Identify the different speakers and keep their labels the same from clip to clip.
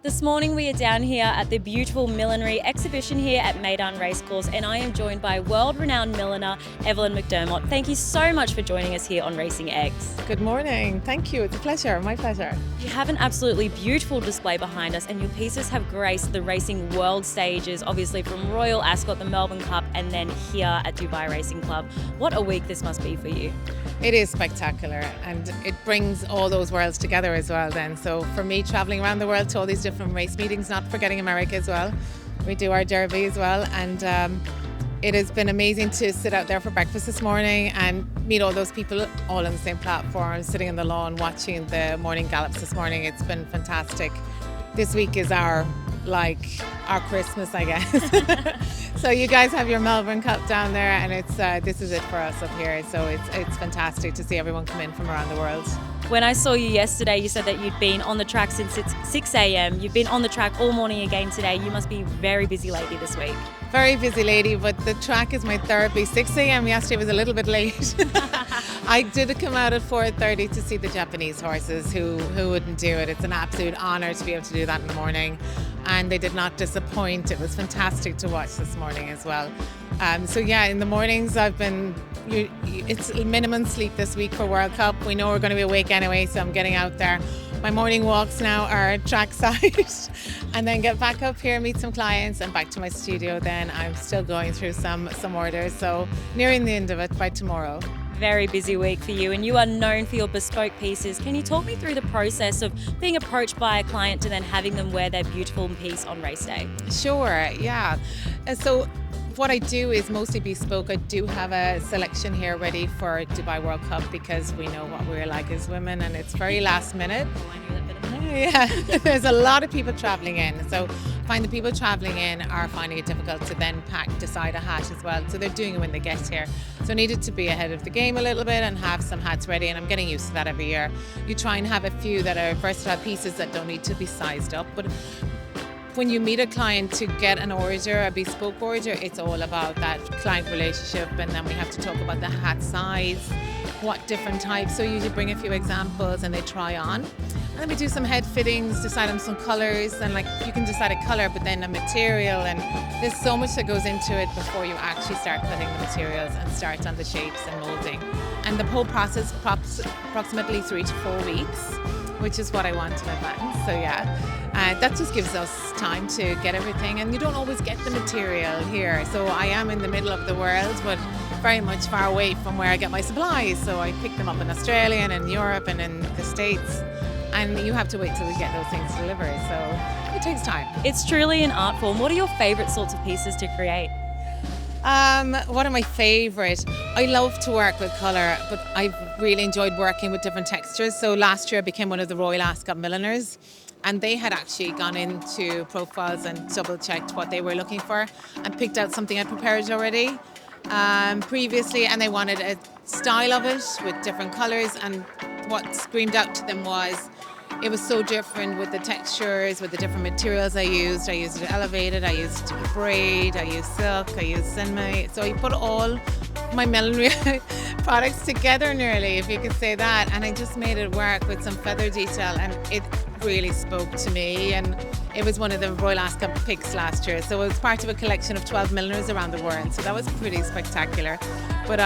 Speaker 1: This morning we are down here at the beautiful millinery exhibition here at Meydan Racecourse, and I am joined by world-renowned milliner Evelyn McDermott. Thank you so much for joining us here on Racing Eggs.
Speaker 2: Good morning. Thank you. It's a pleasure. My pleasure.
Speaker 1: You have an absolutely beautiful display behind us, and your pieces have graced the racing world stages, obviously from Royal Ascot, the Melbourne Cup, and then here at Dubai Racing Club. What a week this must be for you.
Speaker 2: It is spectacular, and it brings all those worlds together as well then. So for me, traveling around the world to all these different race meetings, not forgetting America as well. We do our derby as well, and it has been amazing to sit out there for breakfast this morning and meet all those people all on the same platform, sitting on the lawn watching the morning gallops this morning. It's been fantastic. This week is our Christmas, I guess. So you guys have your Melbourne Cup down there, and this is it for us up here. So it's fantastic to see everyone come in from around the world.
Speaker 1: When I saw you yesterday, you said that you'd been on the track since 6 a.m. You've been on the track all morning again today. You must be a very busy lady this week.
Speaker 2: Very busy lady, but the track is my therapy. 6 a.m. yesterday was a little bit late. I did come out at 4:30 to see the Japanese horses. Who wouldn't do it? It's an absolute honour to be able to do that in the morning. And they did not disappoint. It was fantastic to watch this morning as well. So yeah, in the mornings it's minimum sleep this week for World Cup. We know we're going to be awake anyway, so I'm getting out there. My morning walks now are trackside and then get back up here, meet some clients and back to my studio. Then I'm still going through some orders, so nearing the end of it by tomorrow.
Speaker 1: Very busy week for you, and you are known for your bespoke pieces. Can you talk me through the process of being approached by a client to then having them wear their beautiful piece on race day?
Speaker 2: Sure, yeah. So what I do is mostly bespoke. I do have a selection here ready for Dubai World Cup because we know what we're like as women, and it's very last minute.
Speaker 1: Oh, I knew that bit of it.
Speaker 2: Yeah, there's a lot of people travelling in. So I find the people travelling in are finding it difficult to then decide a hat as well. So they're doing it when they get here. So I needed to be ahead of the game a little bit and have some hats ready, and I'm getting used to that every year. You try and have a few that are versatile pieces that don't need to be sized up. But when you meet a client to get an order, a bespoke order, it's all about that client relationship, and then we have to talk about the hat size, what different types. So you usually bring a few examples and they try on. And then we do some head fittings, decide on some colours, and you can decide a colour, but then a material, and there's so much that goes into it before you actually start cutting the materials and start on the shapes and moulding. And the whole process approximately 3 to 4 weeks, which is what I want in advance. So yeah, that just gives us time to get everything, and you don't always get the material here. So I am in the middle of the world, but very much far away from where I get my supplies. So I pick them up in Australia and in Europe and in the States, and you have to wait till we get those things delivered. So it takes time.
Speaker 1: It's truly an art form. What are your favourite sorts of pieces to create?
Speaker 2: What are my favourite? I love to work with colour, but I've really enjoyed working with different textures. So last year I became one of the Royal Ascot Milliners, and they had actually gone into profiles and double checked what they were looking for and picked out something I'd prepared already previously, and they wanted a style of it with different colours, and what screamed out to them was it was so different with the textures, with the different materials I used. I used it elevated, I used braid, I used silk, I used cinema. So I put all my millinery products together nearly, if you could say that, and I just made it work with some feather detail, and it really spoke to me. And it was one of the Royal Ascot picks last year, so it was part of a collection of 12 milliners around the world, so that was pretty spectacular. But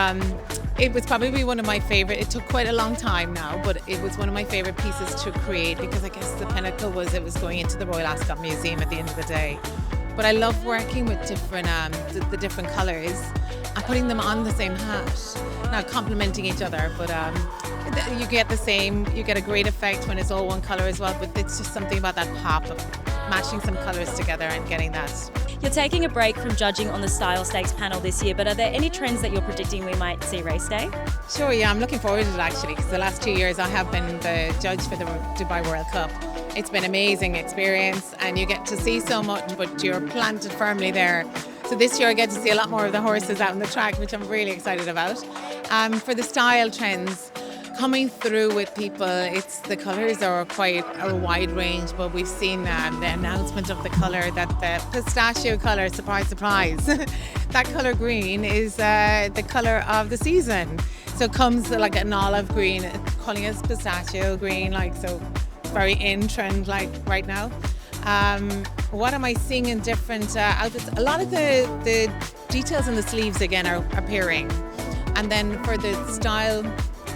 Speaker 2: it was probably one of my favourite. It took quite a long time now, but it was one of my favourite pieces to create, because I guess the pinnacle was it was going into the Royal Ascot Museum at the end of the day. But I love working with different the different colours and putting them on the same hat, not complementing each other, but you get a great effect when it's all one colour as well. But it's just something about that pop of mashing some colours together and getting that.
Speaker 1: You're taking a break from judging on the Style Stakes panel this year, but are there any trends that you're predicting we might see race day?
Speaker 2: Sure, yeah, I'm looking forward to it actually, because the last 2 years I have been the judge for the Dubai World Cup. It's been an amazing experience, and you get to see so much, but you're planted firmly there. So this year I get to see a lot more of the horses out on the track, which I'm really excited about. For the style trends, coming through with people, the colours are quite a wide range, but we've seen the announcement of the colour, that the pistachio colour, surprise, surprise, that colour green is the colour of the season. So it comes like an olive green, calling it pistachio green, so very in trend right now. What am I seeing in different outfits? A lot of the details in the sleeves again are appearing. And then for the style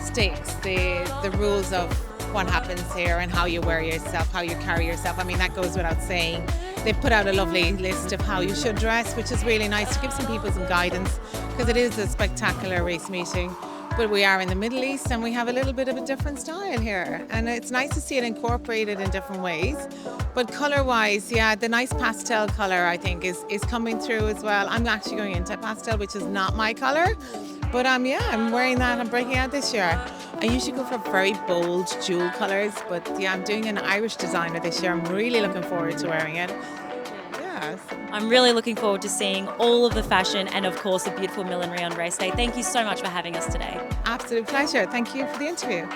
Speaker 2: stakes, the rules of what happens here and how you wear yourself, how you carry yourself. I mean, that goes without saying. They've put out a lovely list of how you should dress, which is really nice to give some people some guidance, because it is a spectacular race meeting. But we are in the Middle East and we have a little bit of a different style here. And it's nice to see it incorporated in different ways. But colour-wise, yeah, the nice pastel colour, I think, is coming through as well. I'm actually going into pastel, which is not my colour. But yeah, I'm wearing that. I'm breaking out this year. I usually go for very bold jewel colours, but yeah, I'm doing an Irish designer this year. I'm really looking forward to wearing it. Yeah.
Speaker 1: I'm really looking forward to seeing all of the fashion and, of course, the beautiful millinery on race day. Thank you so much for having us today.
Speaker 2: Absolute pleasure. Thank you for the interview.